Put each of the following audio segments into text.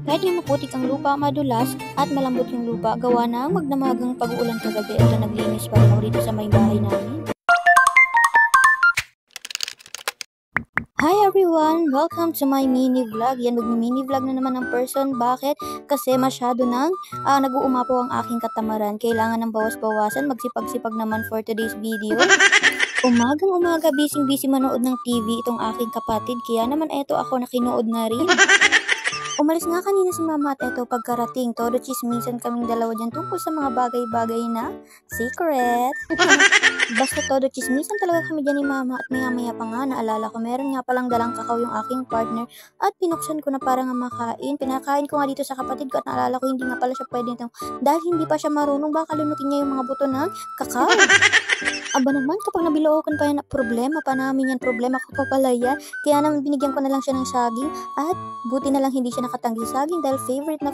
Kahit yung maputik ang lupa, madulas at malambot yung lupa, gawa ng magdamagang pag-uulan kagabi. Ito naglinis pa rin ako dito sa may bahay namin. Hi everyone! Welcome to my mini vlog. Yan, magmi-mini vlog na naman ng person. Bakit? Kasi masyado nang nag-uumapaw ang aking katamaran. Kailangan ng bawas-bawasan. Magsipag-sipag naman for today's video. Umagang-umaga, busy-busy manood ng TV itong aking kapatid. Kaya naman eto ako nakinood na rin. Umalis nga kanina si mama at eto pagkarating, todo chismisan kaming dalawa dyan tungkol sa mga bagay-bagay na secret. Basta todo chismisan talaga kami dyan ni mama at maya-maya pa nga naalala ko meron nga palang dalang kakao yung aking partner at pinuksan ko na para nga makain. Pinakain ko nga dito sa kapatid ko at naalala ko hindi nga pala siya pwede nito dahil hindi pa siya marunong baka lunukin niya yung mga buto ng kakao. Aba naman kapag nabilookan pa yan problema pa namin yan, problema ko pa pala yan. Kaya naman binigyan ko na lang siya ng saging at buti na lang hindi siya nakatanggi sa saging dahil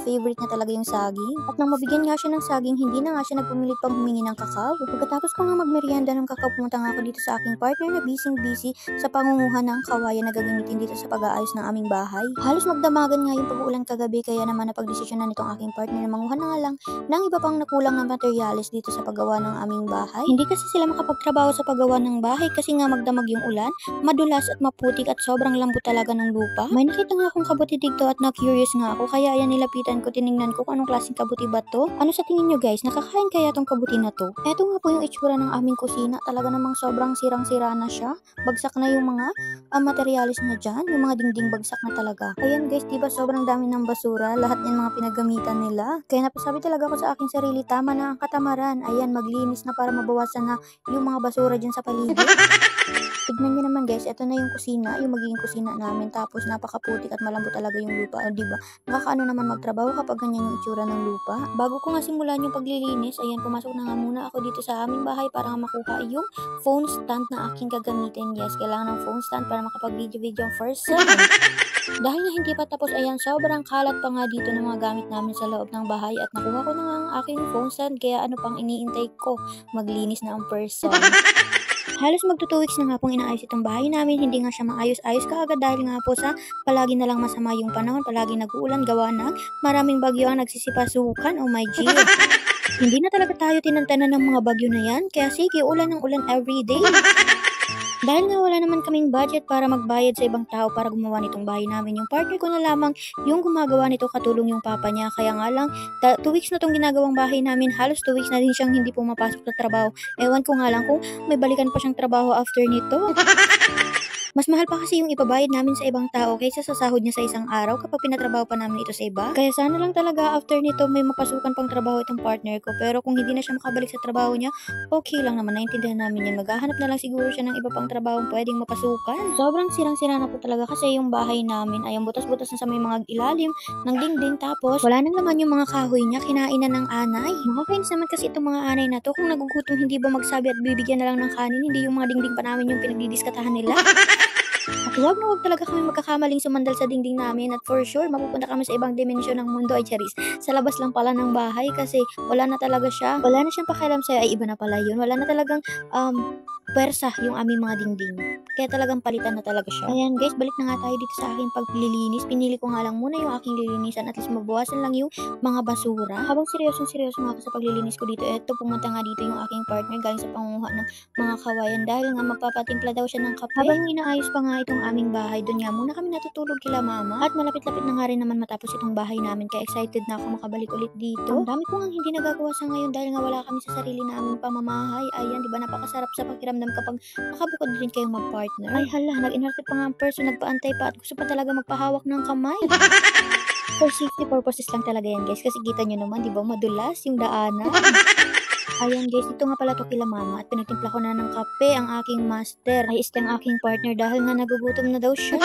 favorite niya talaga yung saging. At nang mabigyan nga siya ng saging, hindi na nga siya nagpumilit pang humingi ng kakao. Pagkatapos ko nga magmerienda ng kakao, pumunta nga ako dito sa aking partner na busy sa pangunguha ng kawayan na gagamitin dito sa pag-aayos ng aming bahay. Halos magdamagan nga yung pag-uulan kagabi kaya naman napagdesisyonan nitong aking partner na manguha na nga lang ng iba pang nakulang na materyales dito sa paggawa ng aming bahay. Hindi kasi sila makapagtrabaho sa paggawa ng bahay kasi nga magdamag yung ulan, madulas at maputik at sobrang lambot talaga ng lupa. May nakita nga akong kabuti dito at na-curious nga ako kaya ayan nilapitan ko, tinignan ko kung anong klaseng kabuti ba to. Ano sa tingin nyo guys, nakakain kaya tong kabuti na to? Eto nga po yung itsura ng aming kusina, talaga namang sobrang sirang-sira na siya. Bagsak na yung mga materialis na dyan, yung mga dingding bagsak na talaga. Ayan guys, diba sobrang dami ng basura, lahat yan mga pinagamitan nila. Kaya napasabi talaga ako sa aking sarili, tama na ang katamaran. Ayan, maglinis na para mabawasan na yung mga basura dyan sa paligid. Tignan nyo naman guys, ito na yung kusina, yung magiging kusina namin. Tapos napakaputik at malambot talaga yung lupa. Diba? Nakakaano naman magtrabaho kapag ganyan yung itsura ng lupa. Bago ko nga simulan yung paglilinis, ayan, pumasok na nga muna ako dito sa aming bahay para nga makuha yung phone stand na aking gagamitin. Yes, kailangan ng phone stand para makapag-video first. Dahil na hindi pa tapos, ayan, sobrang kalat pa nga dito ng mga gamit namin sa loob ng bahay at nakuha ko na nga ang aking phone stand. Kaya ano pang iniintay ko? Maglinis na ang person. Halos magto 2 weeks na nga pong inaayos itong bahay namin. Hindi nga siya maayos-ayos kaagad dahil nga po sa palagi na lang masama yung panahon, palagi nag-uulan, gawa ng maraming bagyo ang nagsisipasukan. Oh my G. Hindi na talaga tayo tinantanan ng mga bagyo na yan. Kaya sige, ulan ng ulan everyday. Dahil nga wala naman kaming budget para magbayad sa ibang tao para gumawa nitong bahay namin, yung partner ko na lamang yung gumagawa nito, katulong yung papa niya. Kaya nga lang, 2 weeks na tong ginagawang bahay namin, halos 2 weeks na din siyang hindi pumapasok sa trabaho. Ewan ko nga lang kung may balikan pa siyang trabaho after nito. Mas mahal pa kasi yung ipabayad namin sa ibang tao kaysa sa sahod niya sa isang araw kapag pinatrabaho pa namin ito sa iba. Kaya sana lang talaga after nito may mapasukan pang trabaho itong partner ko. Pero kung hindi na siya makabalik sa trabaho niya, okay lang naman, naintindihan namin yan. Maghahanap na lang siguro siya ng iba pang trabaho pwedeng mapasukan. Sobrang sirang-sira na po talaga kasi yung bahay namin ay butas-butas na sa may mga ilalim ng dingding. Tapos wala nang laman yung mga kahoy niya, kinain na ng anay. Nakakainis naman kasi itong mga anay na to. Kung nagugutom hindi ba magsabi at bibigyan na lang ng kanin, hindi yung mga dingding pa namin yung pinagdidiskatahan nila. At huwag na huwag talaga kami magkakamaling sumandal sa dingding namin at for sure mapupunta kami sa ibang dimensyon ng mundo. Ay charis, sa labas lang pala ng bahay kasi wala na talaga siya. Wala na siyang pakialam sa'yo, ay iba na pala yun. Wala na talagang pwersa yung aming mga dingding. Kaya talagang palitan na talaga siya. Ayan guys, balik na nga tayo dito sa aking paglilinis. Pinili ko nga lang muna yung aking lilinisan at least mabawasan lang yung mga basura. Habang seryoso nga ako sa paglilinis ko dito, eto pumunta nga dito yung aking partner galing sa pangunguha ng mga kawayan dahil nga magpapatimpla daw siya ng kape. Habang inaayos pa nga itong aming bahay, doon nga muna kami natutulog kila mama at malapit-lapit na nga rin naman matapos itong bahay namin kaya excited na ako makabalik ulit dito. Ang dami ko nga hindi nagagawa sa ngayon dahil nga wala kami sa sarili naming pamamahay. Ayan, diba napakasarap sa pakiramdam kapag nakabukod din kayong mag-partner. Ay hala, nag-inarte pa nga ang person, nagpaantay pa at gusto pa talaga magpahawak ng kamay. For safety purposes lang talaga yan guys kasi kita nyo naman, diba madulas yung daanan. Ayan guys, ito nga pala to kila mama at pinagtimpla ko na ng kape ang aking master. Ay ang aking partner dahil nga nagugutom na daw siya.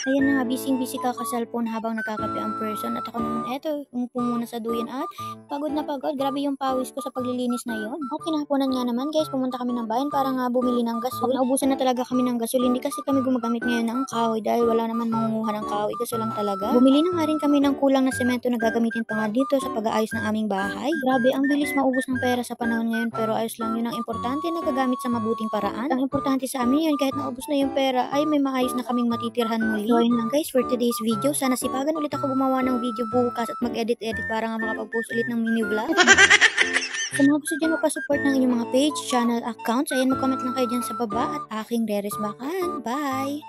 Ayan na nga, busy kakasalpon habang nakakape ang person. At ako naman, eto, umupo muna sa duyan at pagod na pagod. Grabe yung pawis ko sa paglilinis na yon. At kinahaponan nga naman guys, pumunta kami ng bayan para nga bumili ng gasol. Naubusan na talaga kami ng gasol. Hindi kasi kami gumagamit ngayon ng kahoy dahil wala naman mangunguha ng kahoy. Gasol lang talaga. Bumili na nga rin kami ng kulang na semento na gagamitin pa nga dito sa pag-aayos ng aming bahay. Grabe, ang bilis maubos ng pera sa panahon ngayon pero ayos lang yun. Ang importante na gagamit sa mabuting paraan. Ang importante sa amin yun, kahit naubos na yung pera ay may maayos na kaming matitirhan muli. So ayun lang guys for today's video. Sana sipagan ulit ako gumawa ng video bukas at mag-edit-edit para nga makapag-post ulit ng mini vlog. Sa mga gusto dyan mapasupport ng inyong mga page, channel, accounts, ayan mag-comment lang kayo dyan sa baba at aking re-resbakan. Bye!